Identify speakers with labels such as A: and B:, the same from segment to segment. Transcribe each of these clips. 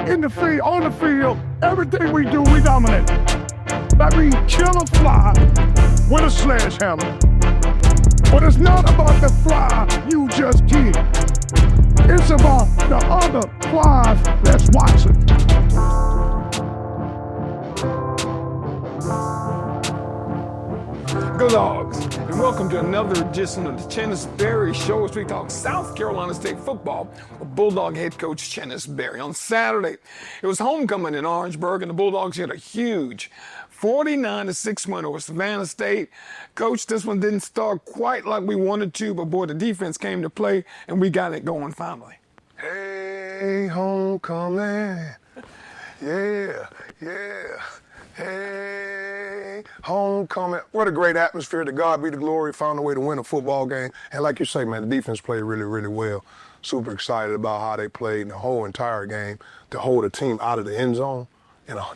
A: in the field, on the field, everything we do, we dominate. That means kill a fly with a sledgehammer. But it's not about the fly you just killed. It's about the other flies that's watching.
B: Go Dogs, and welcome to another edition of the Chennis Berry Show as we talk South Carolina State football with Bulldog head coach Chennis Berry. On Saturday, it was homecoming in Orangeburg, and the Bulldogs had a huge 49-6 win over Savannah State. Coach, this one didn't start quite like we wanted to, but boy, the defense came to play, and we got it going finally.
C: Hey, homecoming. Yeah. Hey, homecoming. What a great atmosphere. To God be the glory. Found a way to win a football game. And like you say, man, the defense played really, really well. Super excited about how they played the whole entire game. To hold a team out of the end zone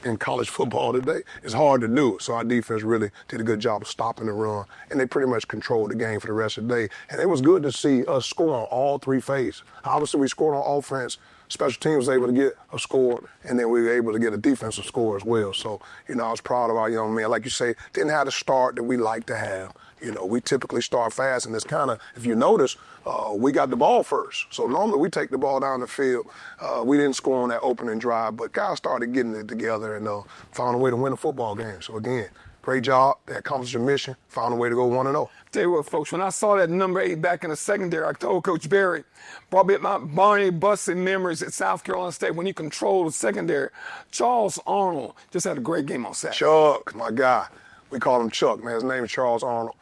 C: in college football today is hard to do. So our defense really did a good job of stopping the run. And they pretty much controlled the game for the rest of the day. And it was good to see us score on all three phases. Obviously, we scored on offense. Special teams was able to get a score, and then we were able to get a defensive score as well. So, I was proud of our young men. Like you say, didn't have the start that we like to have. We typically start fast, and it's kind of, if you notice, we got the ball first. So normally we take the ball down the field. We didn't score on that opening drive, but guys started getting it together and found a way to win a football game. So again, great job. They accomplished their mission, found a way to go 1-0.
B: Tell you what, folks, when I saw that number 8 back in the secondary, I told Coach Berry, brought me my Barney busted memories at South Carolina State when he controlled the secondary. Charles Arnold just had a great game on Saturday.
C: Chuck, my guy. We call him Chuck, man. His name is Charles Arnold.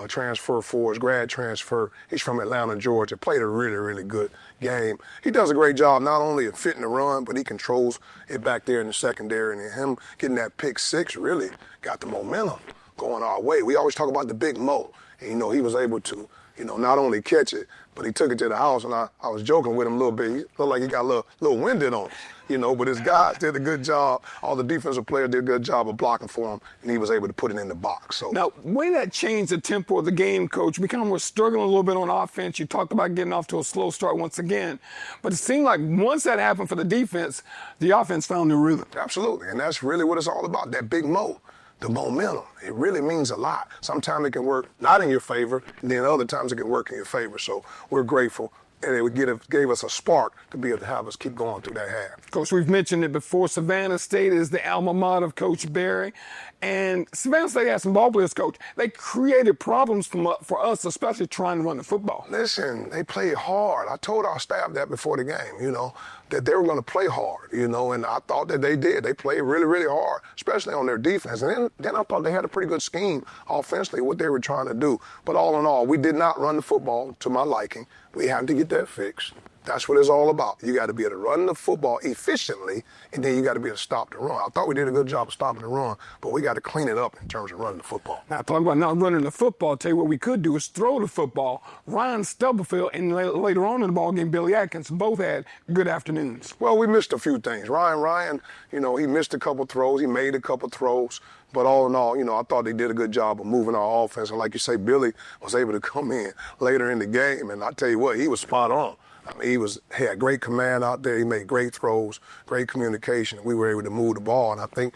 C: Transfer for his grad transfer. He's from Atlanta, Georgia. Played a really, really good game. He does a great job not only of fitting the run, but he controls it back there in the secondary. And him getting that pick 6 really got the momentum going our way. We always talk about the big Mo. And, he was able to, not only catch it, but he took it to the house. And I was joking with him a little bit. He looked like he got a little winded on him, but his guys did a good job. All the defensive players did a good job of blocking for him, and he was able to put it in the box. So
B: now, way that changed the tempo of the game, Coach. We kind of were struggling a little bit on offense. You talked about getting off to a slow start once again. But it seemed like once that happened for the defense, the offense found the rhythm.
C: Absolutely, and that's really what it's all about, that big Mo. The momentum, it really means a lot. Sometimes it can work not in your favor, and then other times it can work in your favor. So we're grateful, and it gave us a spark to be able to have us keep going through that half.
B: Coach, we've mentioned it before. Savannah State is the alma mater of Coach Berry. And Savannah State has some ball players, Coach. They created problems for us, especially trying to run the football.
C: Listen, they played hard. I told our staff that before the game, that they were going to play hard, and I thought that they did. They played really, really hard, especially on their defense. And then I thought they had a pretty good scheme offensively, what they were trying to do. But all in all, we did not run the football to my liking. We had to get that fixed. That's what it's all about. You got to be able to run the football efficiently, and then you got to be able to stop the run. I thought we did a good job of stopping the run, but we got to clean it up in terms of running the football.
B: Now, talking about not running the football, I'll tell you what we could do is throw the football. Ryan Stubblefield and later on in the ballgame, Billy Atkins, both had good afternoons.
C: Well, we missed a few things. Ryan, he missed a couple throws. He made a couple throws. But all in all, I thought they did a good job of moving our offense. And like you say, Billy was able to come in later in the game. And I tell you what, he was spot on. I mean, he had great command out there. He made great throws, great communication. We were able to move the ball. And I think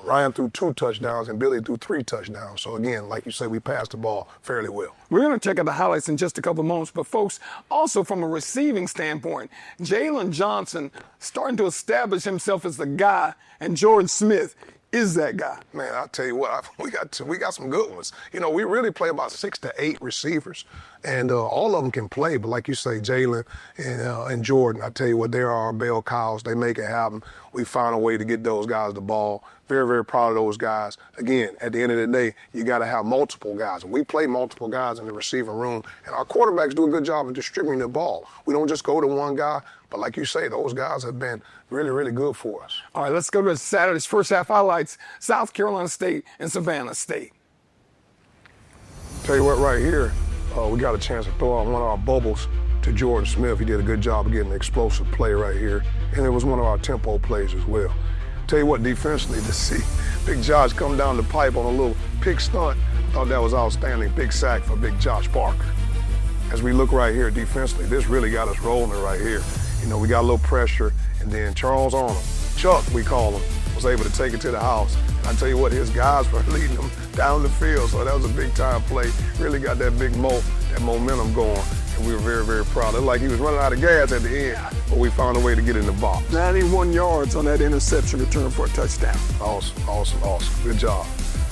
C: Ryan threw 2 touchdowns and Billy threw 3 touchdowns. So, again, like you say, we passed the ball fairly well.
B: We're going to check out the highlights in just a couple of moments. But, folks, also from a receiving standpoint, Jalen Johnson starting to establish himself as the guy, and Jordan Smith is that guy.
C: Man, I'll tell you what, we got some good ones. We really play about 6 to 8 receivers, and all of them can play. But like you say, Jalen and Jordan, I tell you what, they are our bell cows. They make it happen. We found a way to get those guys the ball. Very, very proud of those guys. Again, at the end of the day, you got to have multiple guys. And we play multiple guys in the receiving room, and our quarterbacks do a good job of distributing the ball. We don't just go to one guy, but like you say, those guys have been really, really good for us.
B: All right, let's go to Saturday's first half highlights, South Carolina State and Savannah State.
C: Tell you what, right here, we got a chance to throw out one of our bubbles to Jordan Smith. He did a good job of getting an explosive play right here, and it was one of our tempo plays as well. Tell you what, defensively, to see Big Josh come down the pipe on a little pick stunt, thought that was outstanding. Big sack for Big Josh Parker. As we look right here defensively, this really got us rolling right here. We got a little pressure, and And then Charles Arnold, Chuck we call him, was able to take it to the house. And I tell you what, his guys were leading him down the field, so that was a big time play. Really got that big that momentum going. And we were very, very proud. It looked like he was running out of gas at the end, but we found a way to get in the box.
B: 91 yards on that interception return for a touchdown.
C: Awesome, awesome, awesome. Good job.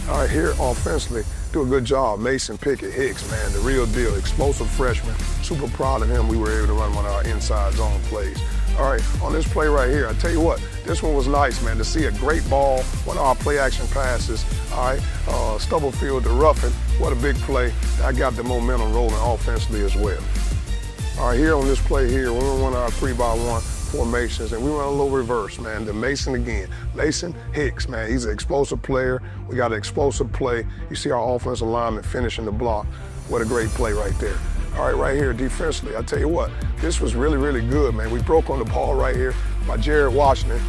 C: All right, here offensively, do a good job. Mason Pickett Hicks, man, the real deal. Explosive freshman. Super proud of him. We were able to run one of our inside zone plays. All right, on this play right here, I tell you what, this one was nice, man, to see a great ball, one of our play action passes, all right, Stubblefield to Ruffin, what a big play. That got the momentum rolling offensively as well. All right, here on this play here, we run our 3-by-1 formations, and we run a little reverse, man, to Mason again. Mason Hicks, man, he's an explosive player. We got an explosive play. You see our offensive lineman finishing the block. What a great play right there. All right, right here defensively, I tell you what, this was really, really good, man. We broke on the ball right here by Jared Washington.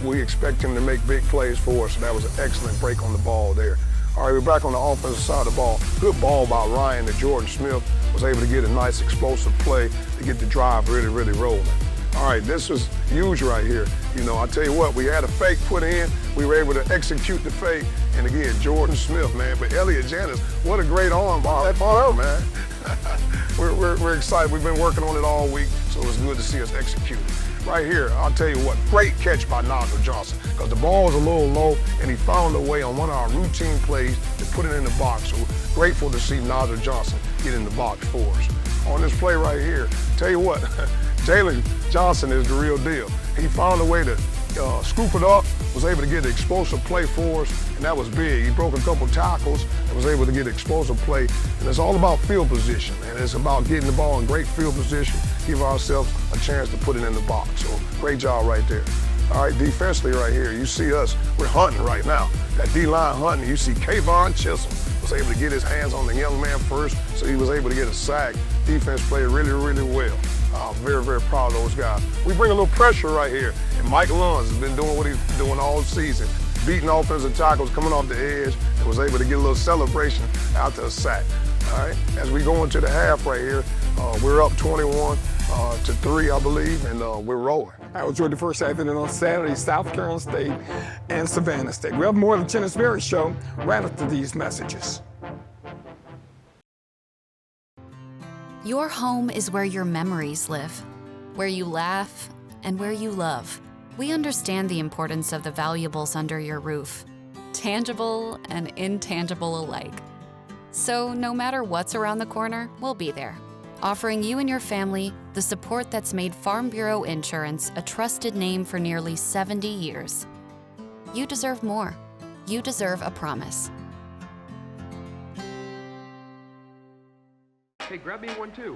C: We expect him to make big plays for us, so that was an excellent break on the ball there. All right, we're back on the offensive side of the ball. Good ball by Ryan to Jordan Smith. Was able to get a nice explosive play to get the drive really, really rolling. All right, this was huge right here. You know, I tell you what, we had a fake put in. We were able to execute the fake. And again, Jordan Smith, man. But Elliot Janis, what a great arm ball. That ball, man. We're excited. We've been working on it all week, so it was good to see us execute it. Right here, I'll tell you what, great catch by Nigel Johnson, because the ball was a little low, and he found a way on one of our routine plays to put it in the box. So grateful to see Nigel Johnson get in the box for us. On this play right here, tell you what, Jalen Johnson is the real deal. He found a way to scoop it up, was able to get an explosive play for us, and that was big. He broke a couple tackles and was able to get an explosive play. And it's all about field position, man. It's about getting the ball in great field position, give ourselves a chance to put it in the box. So great job right there. All right, defensively right here, you see us, we're hunting right now. That D-line hunting, you see Kayvon Chisholm was able to get his hands on the young man first, so he was able to get a sack. Defense played really, really well. Very, very proud of those guys. We bring a little pressure right here, and Mike Luns has been doing what he's been doing all season, beating offensive tackles, coming off the edge, and was able to get a little celebration after a sack. All right, as we go into the half right here, we're up 21-3, I believe, and we're rolling.
B: I enjoyed the first half, and then on Saturday, South Carolina State and Savannah State. We have more of the Chennis Berry Show right after these messages.
D: Your home is where your memories live, where you laugh, and where you love. We understand the importance of the valuables under your roof, tangible and intangible alike. So no matter what's around the corner, we'll be there, offering you and your family the support that's made Farm Bureau Insurance a trusted name for nearly 70 years. You deserve more. You deserve a promise.
E: Hey, grab me one too.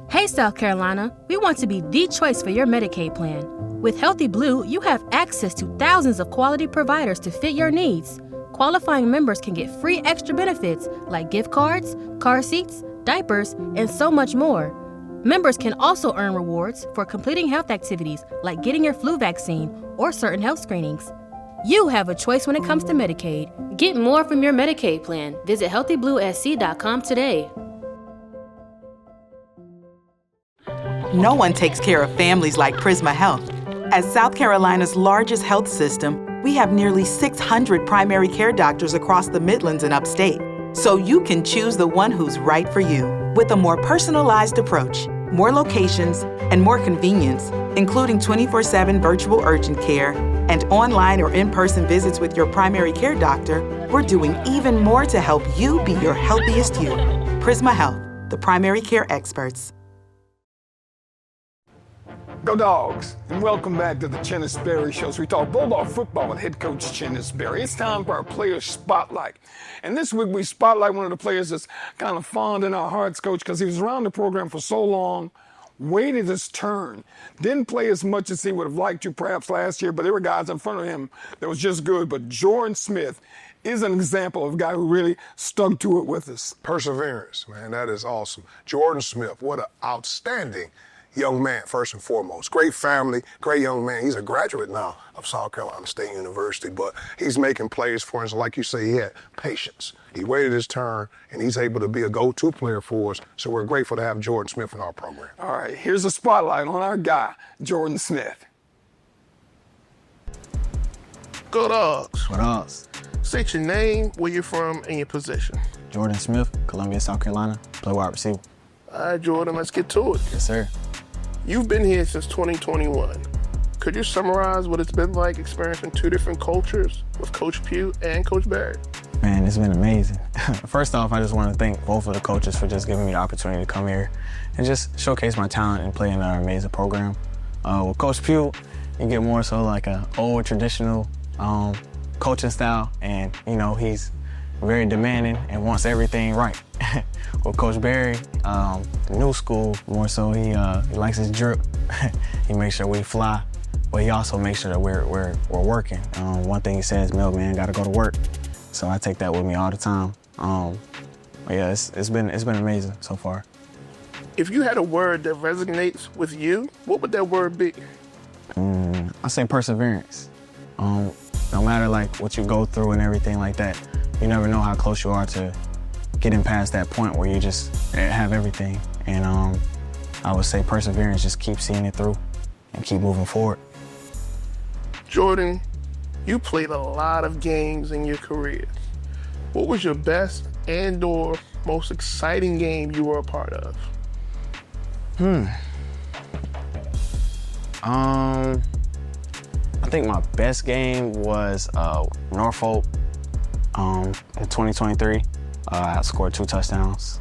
F: Hey South Carolina, we want to be the choice for your Medicaid plan. With Healthy Blue, you have access to thousands of quality providers to fit your needs. Qualifying members can get free extra benefits like gift cards, car seats, diapers, and so much more. Members can also earn rewards for completing health activities like getting your flu vaccine or certain health screenings. You have a choice when it comes to Medicaid. Get more from your Medicaid plan. Visit healthybluesc.com today.
G: No one takes care of families like Prisma Health. As South Carolina's largest health system, we have nearly 600 primary care doctors across the Midlands and upstate. So you can choose the one who's right for you. With a more personalized approach, more locations, and more convenience, including 24/7 virtual urgent care and online or in-person visits with your primary care doctor, we're doing even more to help you be your healthiest you. Prisma Health, the primary care experts.
B: Go Dogs, and welcome back to the Chennis Berry Show. So we talk Bulldog football with head coach Chennis Berry. It's time for our Player Spotlight. And this week we spotlight one of the players that's kind of fond in our hearts, Coach, because he was around the program for so long, waited his turn, didn't play as much as he would have liked to perhaps last year, but there were guys in front of him that was just good. But Jordan Smith is an example of a guy who really stuck to it with us.
C: Perseverance, man, that is awesome. Jordan Smith, what an outstanding young man, first and foremost. Great family, great young man. He's a graduate now of South Carolina State University, but he's making plays for us. Like you say, he had patience. He waited his turn, and he's able to be a go-to player for us. So we're grateful to have Jordan Smith in our program.
B: All right, here's a spotlight on our guy, Jordan Smith.
E: Go Dogs.
H: What else?
E: State your name, where you're from, and your position.
H: Jordan Smith, Columbia, South Carolina, play wide receiver.
E: All right, Jordan, let's get to it.
H: Yes, sir.
E: You've been here since 2021. Could you summarize what it's been like experiencing two different cultures with Coach Pugh and Coach Berry?
H: Man, it's been amazing. First off, I just want to thank both of the coaches for just giving me the opportunity to come here and just showcase my talent and play in our amazing program. With Coach Pugh, you get more so like an old traditional coaching style, and you know, he's very demanding and wants everything right. With Coach Berry, new school, more so he likes his drip. He makes sure we fly, but he also makes sure that we're working. One thing he says, man, gotta go to work. So I take that with me all the time. But yeah, it's been amazing so far.
E: If you had a word that resonates with you, what would that word be?
H: I say perseverance. No matter like what you go through and everything like that, you never know how close you are to getting past that point where you just have everything. And I would say perseverance, just keep seeing it through and keep moving forward.
E: Jordan, you played a lot of games in your career. What was your best and/or most exciting game you were a part of?
H: I think my best game was Norfolk in 2023. I scored 2 touchdowns.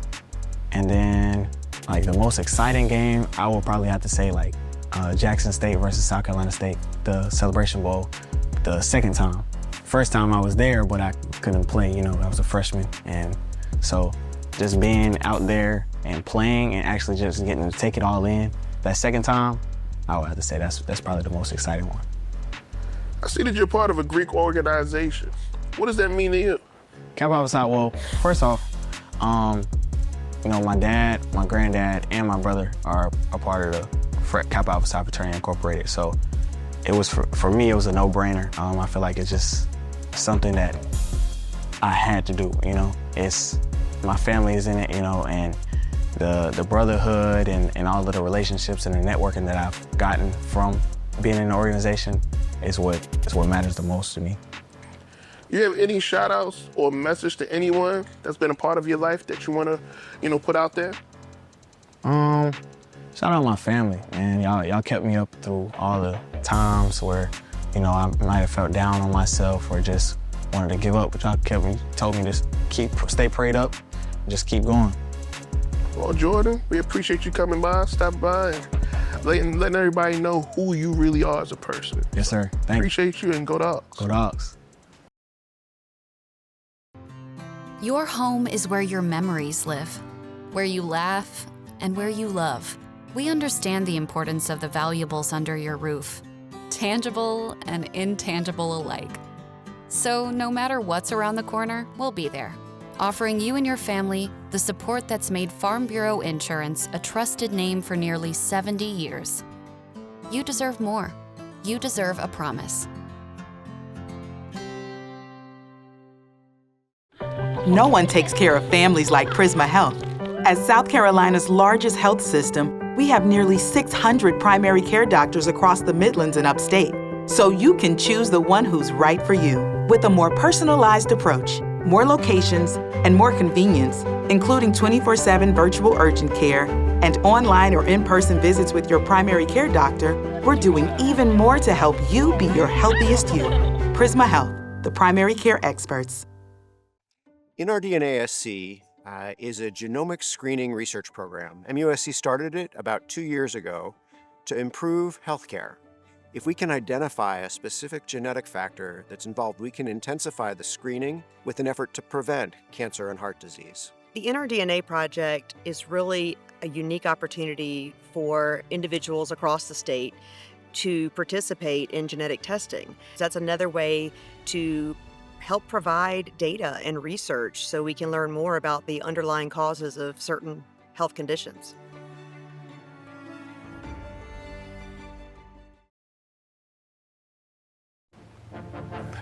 H: And then like the most exciting game, I would probably have to say like Jackson State versus South Carolina State, the Celebration Bowl, the second time. First time I was there, but I couldn't play, you know, I was a freshman. And so just being out there and playing and actually just getting to take it all in, that second time, I would have to say that's probably the most exciting one.
E: I see that you're part of a Greek organization. What does that mean to you?
H: Kappa Alpha Psi, well, first off, you know, my dad, my granddad, and my brother are a part of the Kappa Alpha Psi Fraternity Incorporated. So it was, for me, it was a no-brainer. I feel like it's just something that I had to do, you know? My family is in it, you know, and the brotherhood and all of the relationships and the networking that I've gotten from being in the organization is what matters the most to me.
E: You have any shout outs or message to anyone that's been a part of your life that you want to, you know, put out there?
H: Shout out my family, man. Y'all kept me up through all the times where, you know, I might have felt down on myself or just wanted to give up, but y'all told me to stay prayed up, and just keep going.
E: Well, Jordan, we appreciate you coming by, stopping by, and letting everybody know who you really are as a person.
H: Yes, sir. Thank you.
E: Appreciate you, and go Dogs.
H: Go Dogs.
D: Your home is where your memories live, where you laugh and where you love. We understand the importance of the valuables under your roof, tangible and intangible alike. So no matter what's around the corner, we'll be there, offering you and your family the support that's made Farm Bureau Insurance a trusted name for nearly 70 years. You deserve more. You deserve a promise.
G: No one takes care of families like Prisma Health. As South Carolina's largest health system, we have nearly 600 primary care doctors across the Midlands and upstate. So you can choose the one who's right for you. With a more personalized approach, more locations, and more convenience, including 24/7 virtual urgent care and online or in-person visits with your primary care doctor, we're doing even more to help you be your healthiest you. Prisma Health, the primary care experts.
I: NRDNASC is a genomic screening research program. MUSC started it about 2 years ago to improve healthcare. If we can identify a specific genetic factor that's involved, we can intensify the screening with an effort to prevent cancer and heart disease.
J: The NRDNA project is really a unique opportunity for individuals across the state to participate in genetic testing. That's another way to help provide data and research so we can learn more about the underlying causes of certain health conditions.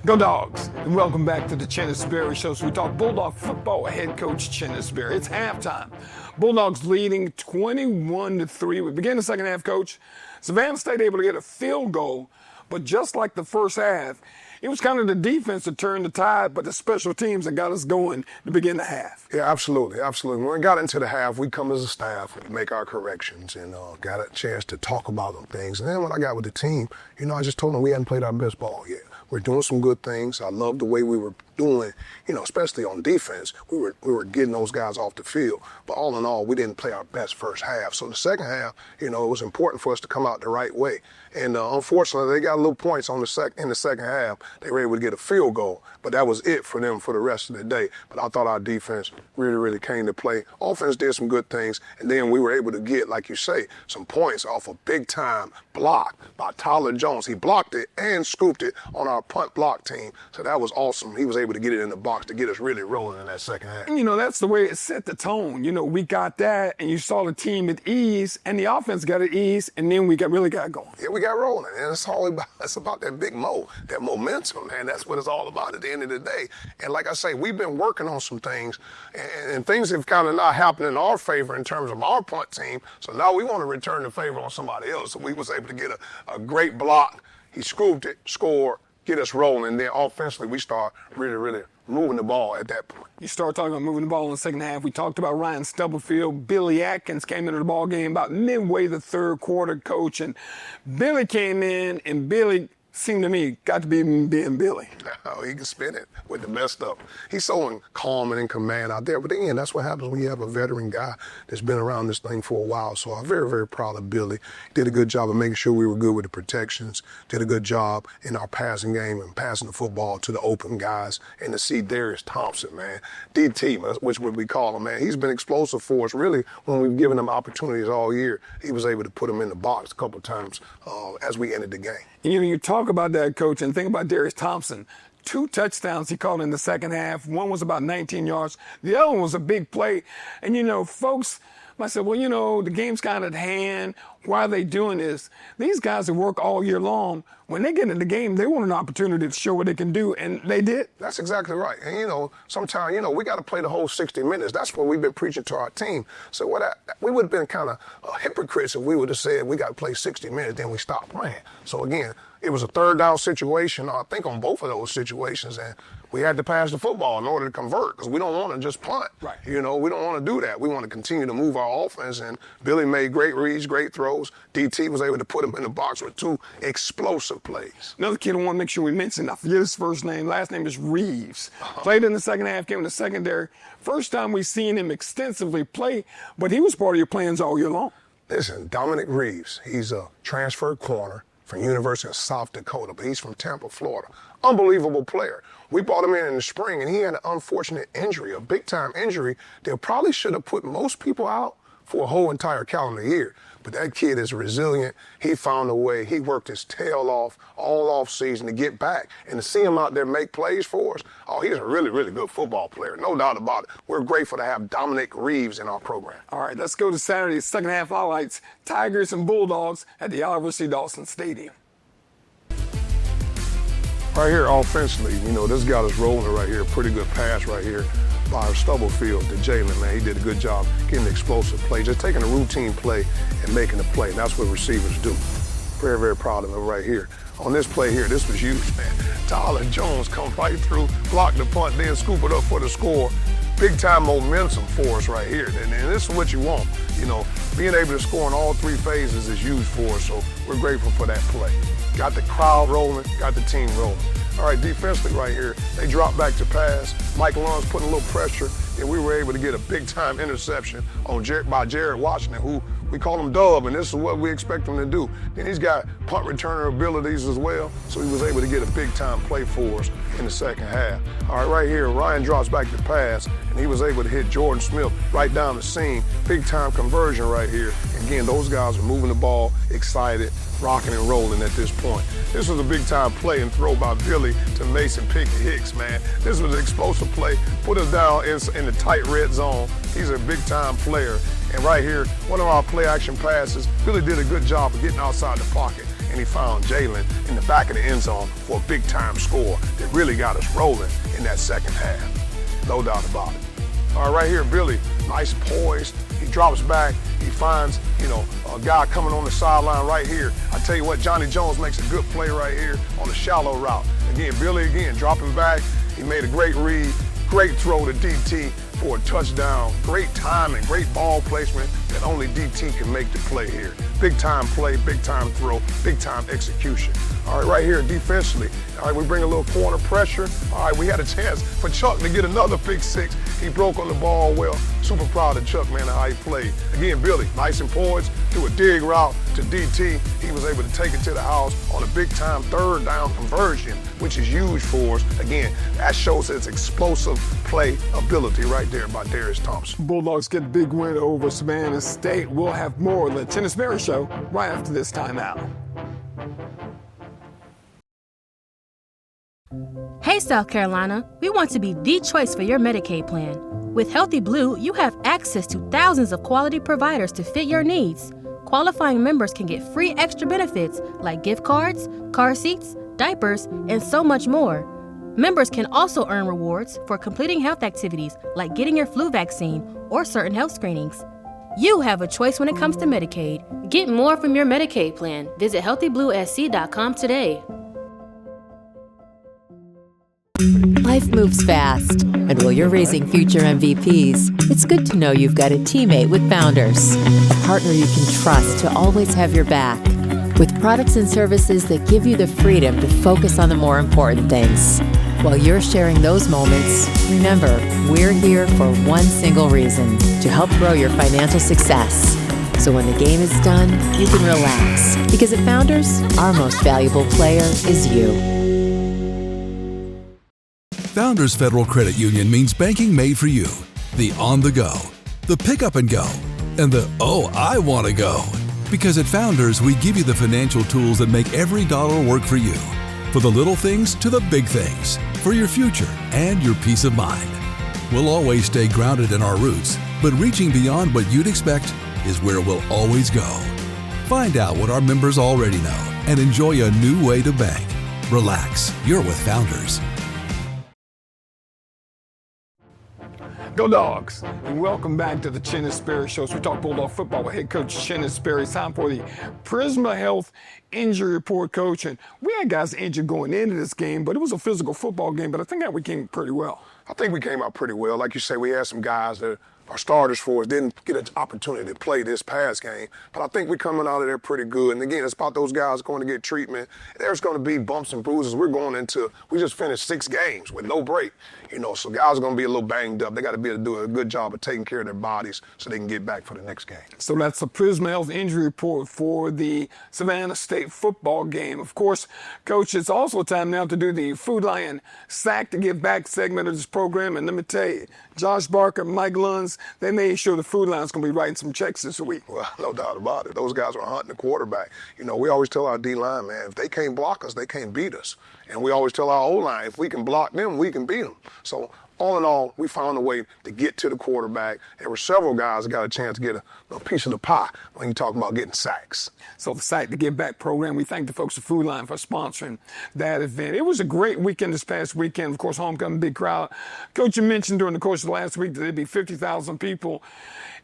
B: Go Dogs, and welcome back to the Chennis Berry Show. So we talk Bulldog football with head coach Chennis Berry. It's halftime. Bulldogs leading 21-3. We begin the second half, Coach. Savannah State able to get a field goal, but just like the first half, it was kind of the defense that turned the tide, but the special teams that got us going to begin the half.
C: Yeah, absolutely. When we got into the half, we come as a staff, make our corrections, and got a chance to talk about them things. And then when I got with the team, I just told them we hadn't played our best ball yet. We're doing some good things. I love the way we were doing, especially on defense. We were getting those guys off the field. But all in all, we didn't play our best first half. So the second half, it was important for us to come out the right way. And unfortunately, they got little points in the second half. They were able to get a field goal. But that was it for them for the rest of the day. But I thought our defense really, really came to play. Offense did some good things. And then we were able to get, like you say, some points off a big-time block by Tyler Jones. He blocked it and scooped it on our punt block team. So that was awesome. He was able to get it in the box to get us really rolling in that second half.
B: That's the way it set the tone. We got that, and you saw the team at ease, and the offense got at ease, and then we really got going.
C: Yeah, we got rolling, and it's about that big that momentum, man. That's what it's all about at the end of the day. And like I say, we've been working on some things, and things have kind of not happened in our favor in terms of our punt team. So now we want to return the favor on somebody else. So we was able to get a great block. He scooped it, scored, get us rolling, and then offensively we start really, really moving the ball at that point.
B: You start talking about moving the ball in the second half. We talked about Ryan Stubblefield. Billy Atkins came into the ball game about midway the third quarter, Coach, and Billy came in, and Billy seemed to me got to be being Billy.
C: Oh, he can spin it with the best of them. He's so calm and in command out there. But again, that's what happens when you have a veteran guy that's been around this thing for a while. So I'm very, very proud of Billy. Did a good job of making sure we were good with the protections. Did a good job in our passing game and passing the football to the open guys. And to see Darius Thompson, man, DT, which what we call him, man, he's been explosive for us. Really, when we've given him opportunities all year, he was able to put him in the box a couple of times as we ended the game.
B: You talk about that, Coach, and think about Darius Thompson. 2 touchdowns he caught in the second half. One was about 19 yards. The other one was a big play. And, folks might say, well, the game's kind of at hand. Why are they doing this? These guys that work all year long, when they get in the game, they want an opportunity to show what they can do, and they did.
C: That's exactly right. And, sometimes, we got to play the whole 60 minutes. That's what we've been preaching to our team. So we would have been kind of hypocrites if we would have said we got to play 60 minutes, then we stopped playing. So, again, it was a third down situation, I think, on both of those situations, and we had to pass the football in order to convert because we don't want to just punt.
B: Right.
C: We don't want to do that. We want to continue to move our offense, and Billy made great reads, great throws. DT was able to put him in the box with 2 explosive plays.
B: Another kid I want to make sure we mention, I forget his first name. Last name is Reeves. Played in the second half, came in the secondary. First time we've seen him extensively play, but he was part of your plans all year long.
C: Listen, Dominic Reeves, he's a transfer corner from University of South Dakota, but he's from Tampa, Florida. Unbelievable player. We brought him in the spring, and he had an unfortunate injury, a big-time injury that probably should have put most people out for a whole entire calendar year. But that kid is resilient. He found a way. He worked his tail off all off season to get back. And to see him out there make plays for us, he's a really, really good football player. No doubt about it. We're grateful to have Dominic Reeves in our program.
B: All right, let's go to Saturday's second half highlights. Tigers and Bulldogs at the Oliver C. Dawson Stadium.
C: Right here, offensively, this got us rolling right here. Pretty good pass right here by Stubblefield to Jalen, man. He did a good job getting the explosive play, just taking a routine play and making a play. And that's what receivers do. Very, very proud of him right here. On this play here, this was huge, man. Tyler Jones come right through, block the punt, then scoop it up for the score. Big time momentum for us right here. And this is what you want. Being able to score in all 3 phases is huge for us. So we're grateful for that play. Got the crowd rolling, got the team rolling. All right, defensively right here, they dropped back to pass. Mike Lund's putting a little pressure, and we were able to get a big-time interception by Jared Washington, who We call him Dub, and this is what we expect him to do. Then he's got punt returner abilities as well, so he was able to get a big-time play for us in the second half. All right, right here, Ryan drops back the pass, and he was able to hit Jordan Smith right down the seam. Big-time conversion right here. Again, those guys are moving the ball, excited, rocking and rolling at this point. This was a big-time play and throw by Billy to Mason Pickett Hicks, man. This was an explosive play, put us down in the tight red zone. He's a big-time player. And right here, one of our play-action passes, Billy did a good job of getting outside the pocket, and he found Jalen in the back of the end zone for a big-time score that really got us rolling in that second half. No doubt about it. All right, right here, Billy, nice poise. He drops back. He finds, a guy coming on the sideline right here. I tell you what, Johnny Jones makes a good play right here on the shallow route. Again, Billy dropping back. He made a great read, great throw to DT for a touchdown. Great timing, great ball placement that only DT can make the play here. Big time play, big time throw, big time execution. All right, right here defensively. All right, we bring a little corner pressure. All right, we had a chance for Chuck to get another pick six. He broke on the ball well. Super proud of Chuck, man, and how he played. Again, Billy, nice and poised, threw a dig route to DT. He was able to take it to the house on a big time third down conversion, which is huge for us. Again, that shows his explosive play ability right there by Darius Thompson.
B: Bulldogs get a big win over Savannah State. We'll have more of the Chennis Berry Show right after this timeout.
F: Hey, South Carolina, we want to be the choice for your Medicaid plan. With Healthy Blue, you have access to thousands of quality providers to fit your needs. Qualifying members can get free extra benefits like gift cards, car seats, diapers, and so much more. Members can also earn rewards for completing health activities like getting your flu vaccine or certain health screenings. You have a choice when it comes to Medicaid. Get more from your Medicaid plan. Visit healthybluesc.com today.
K: Life moves fast, and while you're raising future MVPs, it's good to know you've got a teammate with Founders, a partner you can trust to always have your back. With products and services that give you the freedom to focus on the more important things. While you're sharing those moments, remember, we're here for one single reason, to help grow your financial success. So when the game is done, you can relax, because at Founders, our most valuable player is you.
L: Founders Federal Credit Union means banking made for you. The on the go, the pick up and go, and the oh, I want to go. Because at Founders, we give you the financial tools that make every dollar work for you. For the little things to the big things. For your future and your peace of mind. We'll always stay grounded in our roots, but reaching beyond what you'd expect is where we'll always go. Find out what our members already know and enjoy a new way to bank. Relax, you're with Founders.
B: Go Dogs, and welcome back to the Chennis Berry Show. So we talk Bulldog football with head coach Chennis Berry. It's time for the Prisma Health Injury Report, coach. And we had guys injured going into this game, but it was a physical football game, but I think that we came pretty well.
C: I think we came out pretty well. Like you say, we had some guys that are starters for us, didn't get an opportunity to play this past game. But I think we're coming out of there pretty good. And again, it's about those guys going to get treatment. There's going to be bumps and bruises. We just finished 6 games with no break. So guys are going to be a little banged up. They got to be able to do a good job of taking care of their bodies so they can get back for the next game.
B: So that's the Prisma Health Injury Report for the Savannah State football game. Of course, Coach, it's also time now to do the Food Lion Sack to Give Back segment of this program. And let me tell you, Josh Barker, Mike Luns, they made sure the Food Lion's going to be writing some checks this week.
C: Well, no doubt about it. Those guys are hunting the quarterback. We always tell our D-line, man, if they can't block us, they can't beat us. And we always tell our O-line, if we can block them, we can beat them. So all in all, we found a way to get to the quarterback. There were several guys that got a chance to get a piece of the pie when you talk about getting sacks.
B: So the Sack to Give Back program, we thank the folks at Food Line for sponsoring that event. It was a great weekend this past weekend. Of course, homecoming, big crowd. Coach, you mentioned during the course of last week that there'd be 50,000 people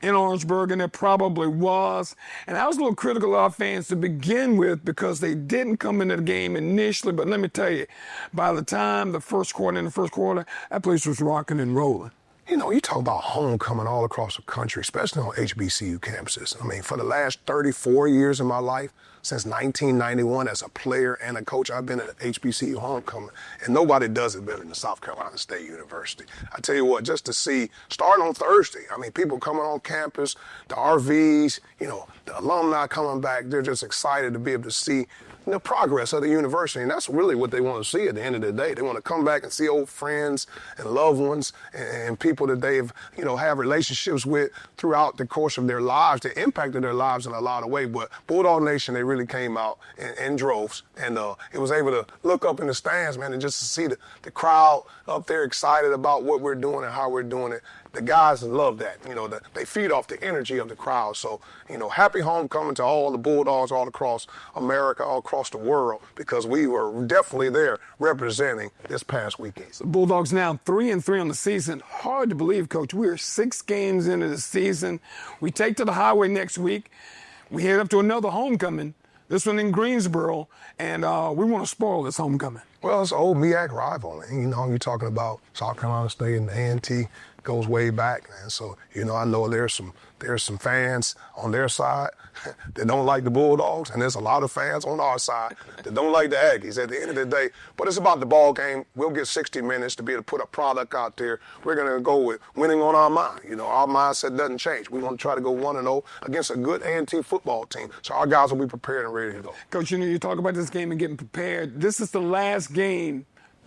B: in Orangeburg, and there probably was. And I was a little critical of our fans to begin with because they didn't come into the game initially. But let me tell you, by the time the first quarter, that place was rocking and rolling.
C: You know, you talk about homecoming all across the country, especially on HBCU campuses. I mean, for the last 34 years of my life, since 1991 as a player and a coach, I've been at HBCU homecoming, and nobody does it better than South Carolina State University. I tell you what, just to see, starting on Thursday, I mean, people coming on campus, the RVs, you know, the alumni coming back, they're just excited to be able to see the progress of the university, and that's really what they want to see at the end of the day. They want to come back and see old friends and loved ones and people that they've, you know, have relationships with throughout the course of their lives that impacted their lives in a lot of ways. But Bulldog Nation, they really came out in droves, and it was able to look up in the stands, man, and just to see the crowd up there excited about what we're doing and how we're doing it. The guys love that. You know, they feed off the energy of the crowd. So, you know, happy homecoming to all the Bulldogs all across America, all across the world, because we were definitely there representing this past weekend.
B: The Bulldogs now 3-3 on the season. Hard to believe, Coach. We are 6 games into the season. We take to the highway next week. We head up to another homecoming, this one in Greensboro, and we want to spoil this homecoming.
C: Well, it's an old MEAC rival. You know, you're talking about South Carolina State and the A&T goes way back, man. So, you know, I know there's some fans on their side that don't like the Bulldogs, and there's a lot of fans on our side that don't like the Aggies at the end of the day. But it's about the ball game. We'll get 60 minutes to be able to put a product out there. We're going to go with winning on our mind. You know, our mindset doesn't change. We want to try to go 1-0 against a good A&T football team. So our guys will be prepared and ready to go.
B: Coach, you know, you talk about this game and getting prepared. This is the last game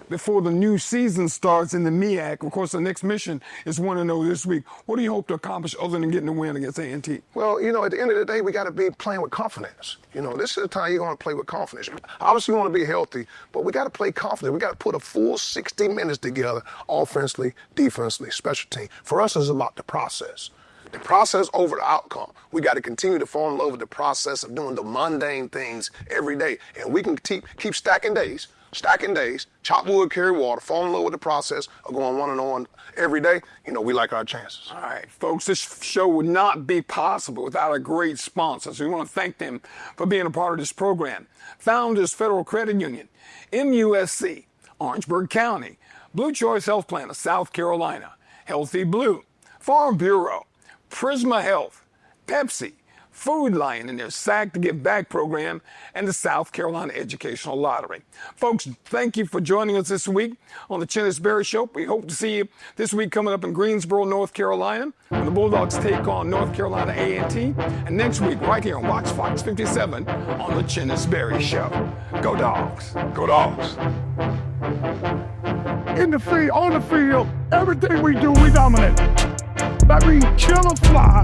B: before the new season starts in the MEAC. Of course, the next mission is 1-0 this week. What do you hope to accomplish other than getting a win against A&T?
C: Well, you know, at the end of the day, we got to be playing with confidence. You know, this is the time you're going to play with confidence. Obviously, you want to be healthy, but we got to play confident. We got to put a full 60 minutes together, offensively, defensively, special team. For us, it's about the process. The process over the outcome. We got to continue to fall in love with the process of doing the mundane things every day. And we can keep stacking days, chop wood, carry water, fall in love with the process of going 1-0 every day. You know, we like our chances.
B: All right, folks, this show would not be possible without a great sponsor. So we want to thank them for being a part of this program. Founders Federal Credit Union, MUSC, Orangeburg County, Blue Choice Health Plan of South Carolina, Healthy Blue, Farm Bureau, Prisma Health, Pepsi, Food Lion and their SAC to Give Back program, and the South Carolina Educational Lottery. Folks, thank you for joining us this week on the Chennis Berry Show. We hope to see you this week coming up in Greensboro, North Carolina, when the Bulldogs take on North Carolina A&T, and next week right here on Watch Fox 57 on the Chennis Berry Show. Go Dogs.
C: Go Dogs.
A: In the field, on the field, everything we do, we dominate. Like we kill a fly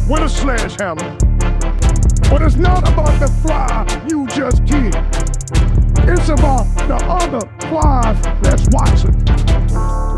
A: with a sledgehammer. But it's not about the fly you just killed. It's about the other flies that's watching.